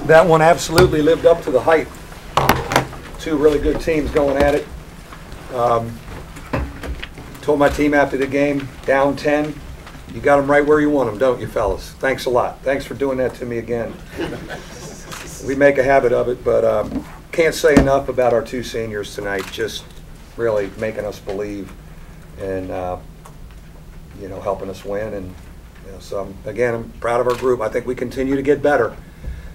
That one absolutely lived up to the hype. Two really good teams going at it. Told my team after the game, down 10, you got them right where you want them, don't you, fellas? Thanks a lot. Thanks for doing that to me again. We make a habit of it, but can't say enough about our two seniors tonight, just really making us believe and, helping us win. And so, again, I'm proud of our group. I think we continue to get better.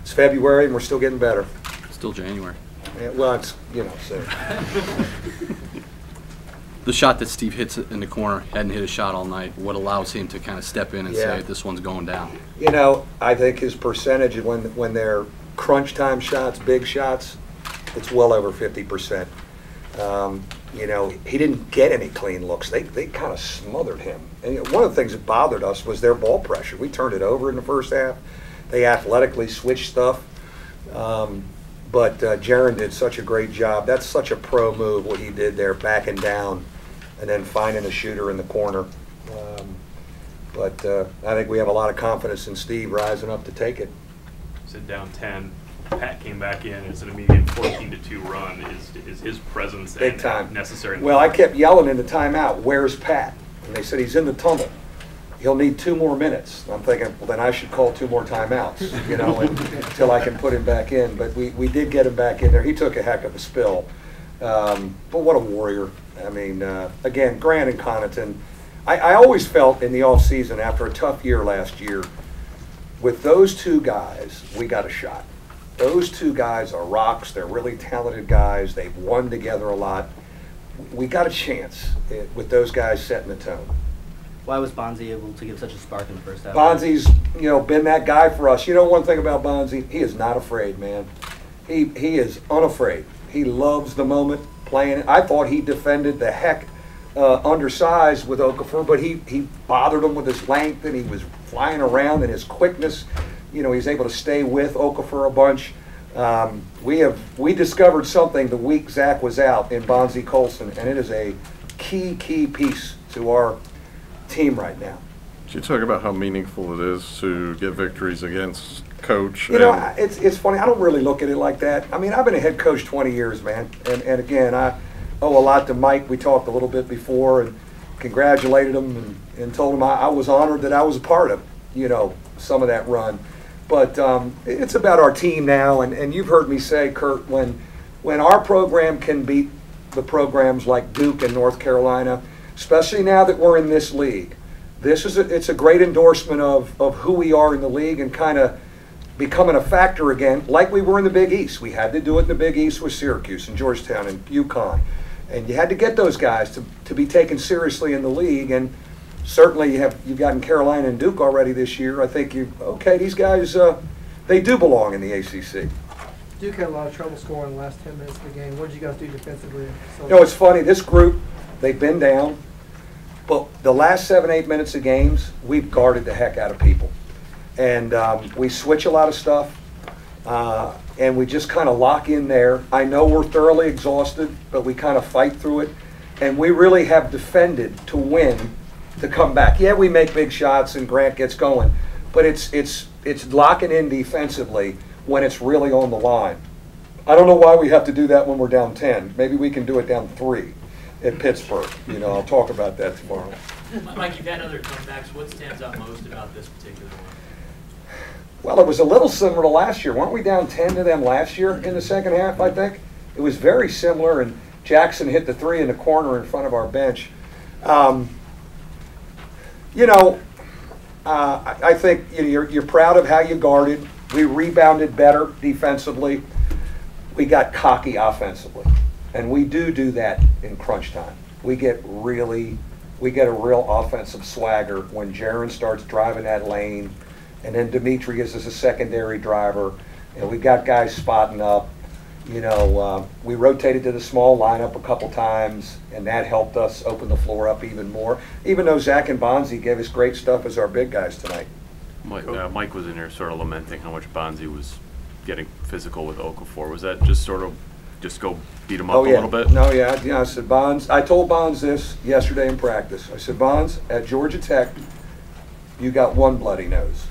It's February, and we're still getting better. Still January. Yeah, well, it's, so. The shot that Steve hits in the corner, hadn't hit a shot all night, what allows him to kind of step in and say, this one's going down? I think his percentage when they're crunch time shots, big shots, it's well over 50%. He didn't get any clean looks. They kind of smothered him. And one of the things that bothered us was their ball pressure. We turned it over in the first half. They athletically switched stuff. But Jaron did such a great job. That's such a pro move, what he did there, backing down and then finding a shooter in the corner. But I think we have a lot of confidence in Steve rising up to take it. Said down 10. Pat came back in. It's an immediate 14-2 run. Is his presence big time necessary? Well, I kept yelling in the timeout, "Where's Pat?" And they said he's in the tunnel. He'll need 2 more minutes. I'm thinking, well, then I should call 2 more timeouts, until I can put him back in. But we did get him back in there. He took a heck of a spill. But what a warrior. I mean, again, Grant and Connaughton. I always felt in the offseason, after a tough year last year, with those two guys, we got a shot. Those two guys are rocks. They're really talented guys. They've won together a lot. We got a chance with those guys setting the tone. Why was Bonzi able to give such a spark in the first half? Bonzi's, been that guy for us. One thing about Bonzi, he is not afraid, man. He is unafraid. He loves the moment, playing it. I thought he defended the heck undersized with Okafor, but he bothered him with his length, and he was flying around and his quickness. He's able to stay with Okafor a bunch. We discovered something the week Zach was out in Bonzi Colson, and it is a key piece to our team right now. Could you talk about how meaningful it is to get victories against coach? It's funny. I don't really look at it like that. I mean, I've been a head coach 20 years, man. And again, I owe a lot to Mike. We talked a little bit before and congratulated him and told him I was honored that I was a part of, some of that run. But it's about our team now. And you've heard me say, Kurt, when our program can beat the programs like Duke and North Carolina, especially now that we're in this league, it's a great endorsement of who we are in the league and kind of becoming a factor again, like we were in the Big East. We had to do it in the Big East with Syracuse and Georgetown and UConn. And you had to get those guys to be taken seriously in the league. And certainly you've gotten Carolina and Duke already this year. I think these guys, they do belong in the ACC. Duke had a lot of trouble scoring the last 10 minutes of the game. What did you guys do defensively? It's funny. This group, they've been down. But the last 7-8 minutes of games, we've guarded the heck out of people. And we switch a lot of stuff. And we just kind of lock in there. I know we're thoroughly exhausted, but we kind of fight through it. And we really have defended to win, to come back. Yeah, we make big shots and Grant gets going. But it's locking in defensively when it's really on the line. I don't know why we have to do that when we're down 10. Maybe we can do it down 3 at Pittsburgh. I'll talk about that tomorrow. Mike, you've had other comebacks. What stands out most about this particular one? Well, it was a little similar to last year. Weren't we down 10 to them last year in the second half, I think? It was very similar, and Jackson hit the 3 in the corner in front of our bench. I think you're proud of how you guarded. We rebounded better defensively. We got cocky offensively. And we do that in crunch time. We get a real offensive swagger when Jaron starts driving that lane, and then Demetrius is a secondary driver, and we got guys spotting up. We rotated to the small lineup a couple times, and that helped us open the floor up even more, even though Zach and Bonzi gave us great stuff as our big guys tonight. Mike was in there sort of lamenting how much Bonzi was getting physical with Okafor. Was that just sort of go beat him up a little bit? I said, Bonds, I told Bonds this yesterday in practice. I said, Bonds, at Georgia Tech, you got 1 bloody nose.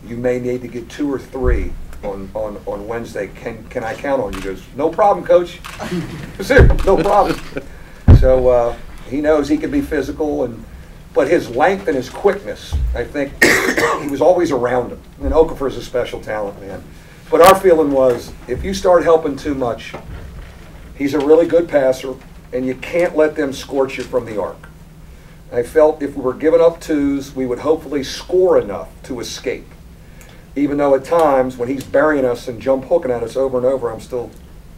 You may need to get 2 or 3 on Wednesday. Can I count on you? He goes, no problem, Coach. Seriously, no problem. So he knows he can be physical, but his length and his quickness, I think, he was always around him. And Okafor's a special talent, man. But our feeling was, if you start helping too much, he's a really good passer, and you can't let them scorch you from the arc. I felt if we were giving up twos, we would hopefully score enough to escape. Even though at times, when he's burying us and jump hooking at us over and over,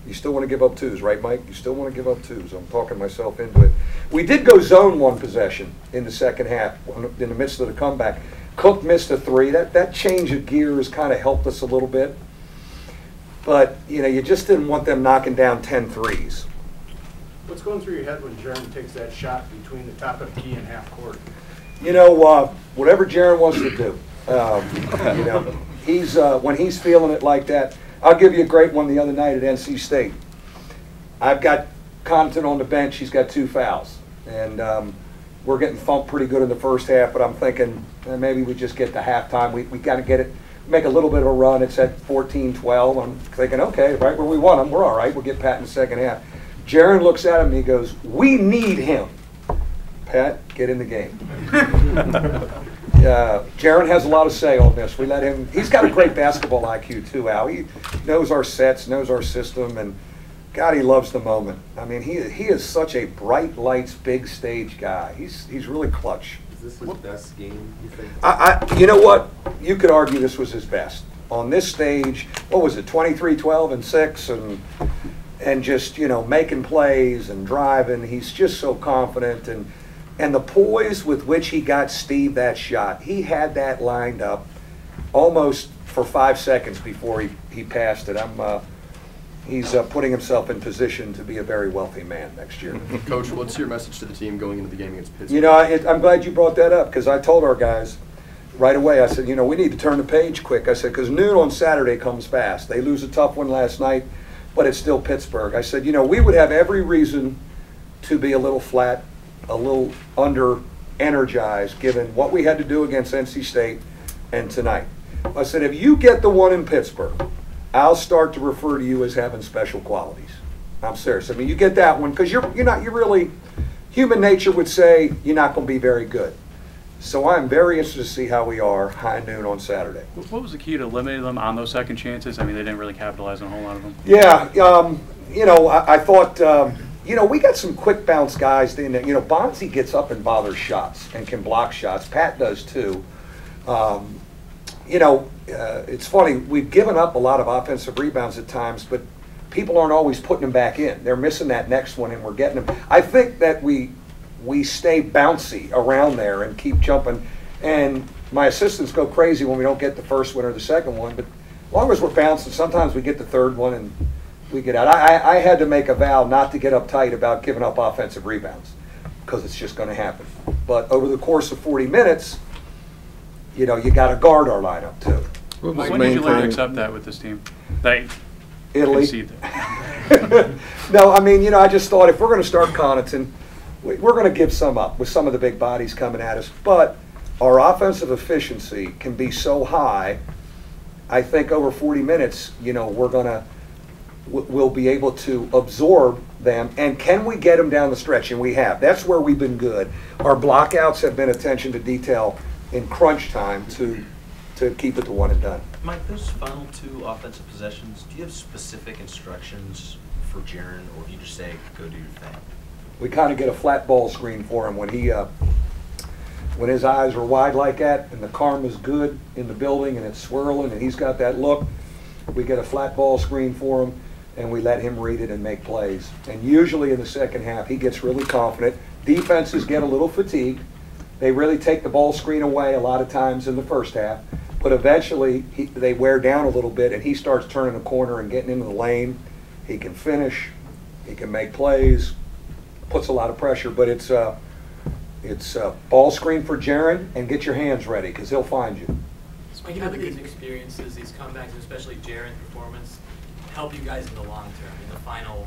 you still want to give up twos, right, Mike? You still want to give up twos. I'm talking myself into it. We did go zone one possession in the second half, in the midst of the comeback. Cook missed a three. That change of gears kind of helped us a little bit. But, you just didn't want them knocking down 10 threes. What's going through your head when Jaron takes that shot between the top of the key and half court? Whatever Jaron wants to do. He's when he's feeling it like that. I'll give you a great one the other night at NC State. I've got Connaughton on the bench. He's got 2 fouls. And we're getting thumped pretty good in the first half, but I'm thinking maybe we just get to halftime. We got to get it, make a little bit of a run. It's at 14-12. I'm thinking, okay, right where we want him, we're all right. We'll get Pat in the second half. Jaron looks at him and he goes, we need him. Pat, get in the game. Jaron has a lot of say on this. We let him. He's got a great basketball IQ too, Al. He knows our sets, knows our system, and God, he loves the moment. I mean, he is such a bright lights, big stage guy. He's really clutch. Is this his best game, you think? You know what? You could argue this was his best on this stage. What was it? 23, 12, and 6, and just making plays and driving. He's just so confident and the poise with which he got Steve that shot, he had that lined up almost for 5 seconds before he passed it. He's putting himself in position to be a very wealthy man next year. Coach, what's your message to the team going into the game against Pittsburgh? I'm glad you brought that up because I told our guys right away, I said, we need to turn the page quick. I said, because noon on Saturday comes fast. They lose a tough one last night, but it's still Pittsburgh. I said, we would have every reason to be a little flat, a little under-energized given what we had to do against NC State and tonight. I said, if you get the one in Pittsburgh, I'll start to refer to you as having special qualities. I'm serious. I mean, you get that one because you're really, human nature would say you're not going to be very good. So I'm very interested to see how we are high noon on Saturday. What was the key to limiting them on those second chances? I mean, they didn't really capitalize on a whole lot of them. Yeah, I thought, we got some quick bounce guys in there. Bonzi gets up and bothers shots and can block shots. Pat does too. It's funny, we've given up a lot of offensive rebounds at times, but people aren't always putting them back in. They're missing that next one, and we're getting them. I think that we stay bouncy around there and keep jumping. And my assistants go crazy when we don't get the first one or the second one, but as long as we're bouncing, sometimes we get the third one and we get out. I had to make a vow not to get uptight about giving up offensive rebounds because it's just going to happen. But over the course of 40 minutes, you got to guard our lineup too. When did you learn to accept that with this team? Italy. No, I just thought if we're going to start Connaughton, we're going to give some up with some of the big bodies coming at us. But our offensive efficiency can be so high, I think over 40 minutes, we'll be able to absorb them. And can we get them down the stretch? And we have. That's where we've been good. Our blockouts have been attention to detail in crunch time to keep it to one and done. Mike, those final 2 offensive possessions, do you have specific instructions for Jaron, or do you just say, go do your thing? We kind of get a flat ball screen for him when when his eyes are wide like that and the karma's good in the building and it's swirling and he's got that look. We get a flat ball screen for him and we let him read it and make plays. And usually in the second half, he gets really confident. Defenses get a little fatigued. They really take the ball screen away a lot of times in the first half. But eventually, they wear down a little bit, and he starts turning the corner and getting into the lane. He can finish. He can make plays. Puts a lot of pressure, but it's ball screen for Jaron, and get your hands ready, because he'll find you. Speaking of these experiences, these comebacks, especially Jaron's performance, help you guys in the long term, in the final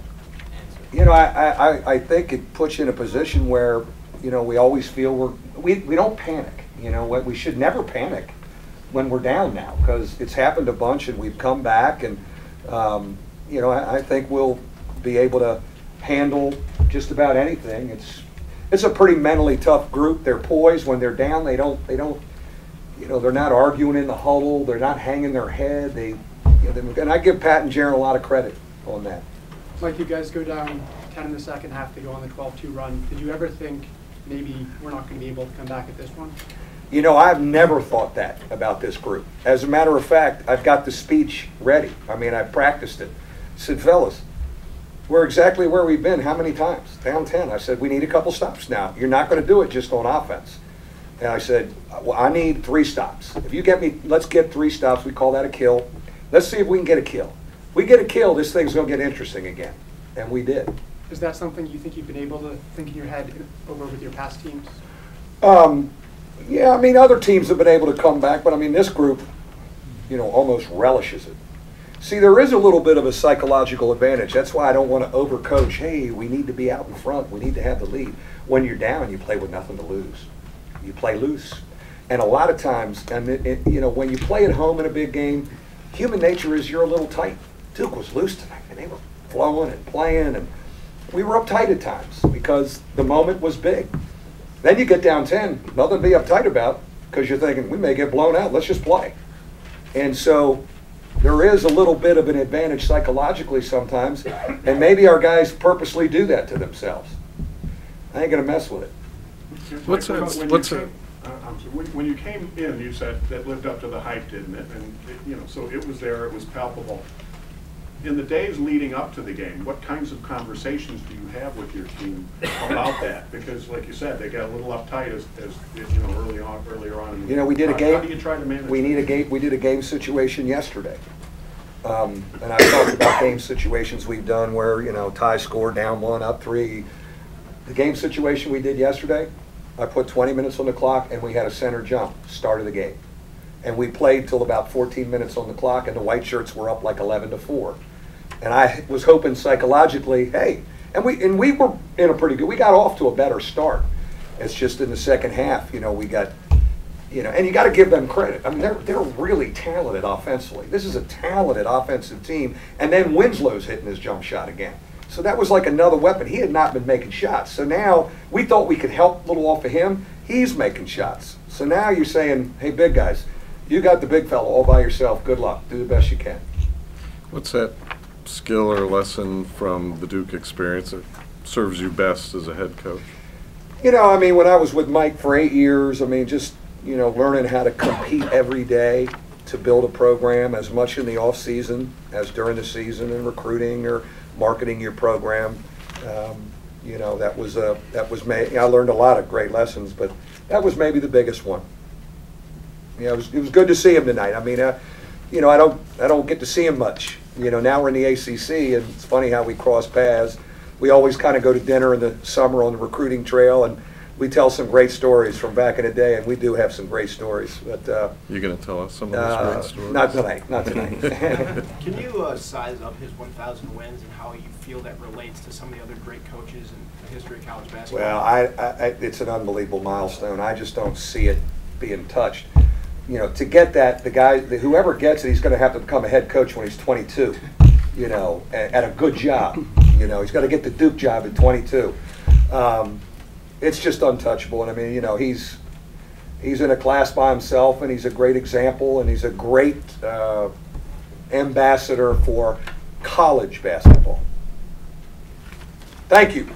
answer? I think it puts you in a position where, we always feel we don't panic. We should never panic. when we're down now, because it's happened a bunch and we've come back, and you know, I think we'll be able to handle just about anything. It's a pretty mentally tough group. They're poised when they're down. They don't you know, they're not arguing in the huddle. They're not hanging their head. And I give Pat and Jaron a lot of credit on that. Like, you guys go down 10 in the second half to go on the 12-2 run. Did you ever think maybe we're not going to be able to come back at this one? You know, I've never thought that about this group. As a matter of fact, I've got the speech ready. I mean, I practiced it. I said, fellas, we're exactly where we've been. How many times? Down 10. I said, we need a couple stops now. You're not going to do it just on offense. And I said, well, I need 3 stops. If you get me, let's get 3 stops. We call that a kill. Let's see if we can get a kill. If we get a kill, this thing's going to get interesting again. And we did. Is that something you think you've been able to think in your head over with your past teams? Yeah, I mean, other teams have been able to come back, but I mean, this group, you know, almost relishes it. See, there is a little bit of a psychological advantage. That's why I don't want to overcoach. Hey, we need to be out in front. We need to have the lead. When you're down, you play with nothing to lose. You play loose. And a lot of times, and you know, when you play at home in a big game, human nature is you're a little tight. Duke was loose tonight, and they were flowing and playing, and we were uptight at times because the moment was big. Then you get down 10, nothing to be uptight about, because you're thinking, we may get blown out, let's just play. And so there is a little bit of an advantage psychologically sometimes, and maybe our guys purposely do that to themselves. I ain't going to mess with it. When you came in, you said that lived up to the hype, didn't it? And you know, so it was there, it was palpable. In the days leading up to the game, what kinds of conversations do you have with your team about that? Because, like you said, they got a little uptight as you know, earlier on. In the you know, we did a game. How do you try to manage? We did a game situation yesterday, and I talked about game situations we've done where, you know, tie score, down 1, up 3. The game situation we did yesterday, I put 20 minutes on the clock, and we had a center jump start of the game. And we played till about 14 minutes on the clock, and the white shirts were up like 11-4. And I was hoping psychologically, hey, and we were in a pretty good, we got off to a better start. It's just in the second half, you know, we got, you know, and you got to give them credit. I mean, they're really talented offensively. This is a talented offensive team. And then Winslow's hitting his jump shot again. So that was like another weapon. He had not been making shots. So now we thought we could help a little off of him. He's making shots. So now you're saying, hey, big guys, you got the big fella all by yourself. Good luck. Do the best you can. What's that skill or lesson from the Duke experience that serves you best as a head coach? You know, I mean, when I was with Mike for 8 years, I mean, just, you know, learning how to compete every day to build a program as much in the off season as during the season, and recruiting or marketing your program. You know, that was I learned a lot of great lessons, but that was maybe the biggest one. Yeah, it was good to see him tonight. I mean, you know, I don't get to see him much. You know, now we're in the ACC, and it's funny how we cross paths. We always kind of go to dinner in the summer on the recruiting trail, and we tell some great stories from back in the day, and we do have some great stories. But you're going to tell us some of those great stories? Not tonight. Not tonight. Can you size up his 1,000 wins and how you feel that relates to some of the other great coaches in the history of college basketball? Well, it's an unbelievable milestone. I just don't see it being touched. You know, to get that, whoever gets it, he's going to have to become a head coach when he's 22. You know, at a good job. You know, he's got to get the Duke job at 22. It's just untouchable. And I mean, you know, he's in a class by himself, and he's a great example, and he's a great ambassador for college basketball. Thank you.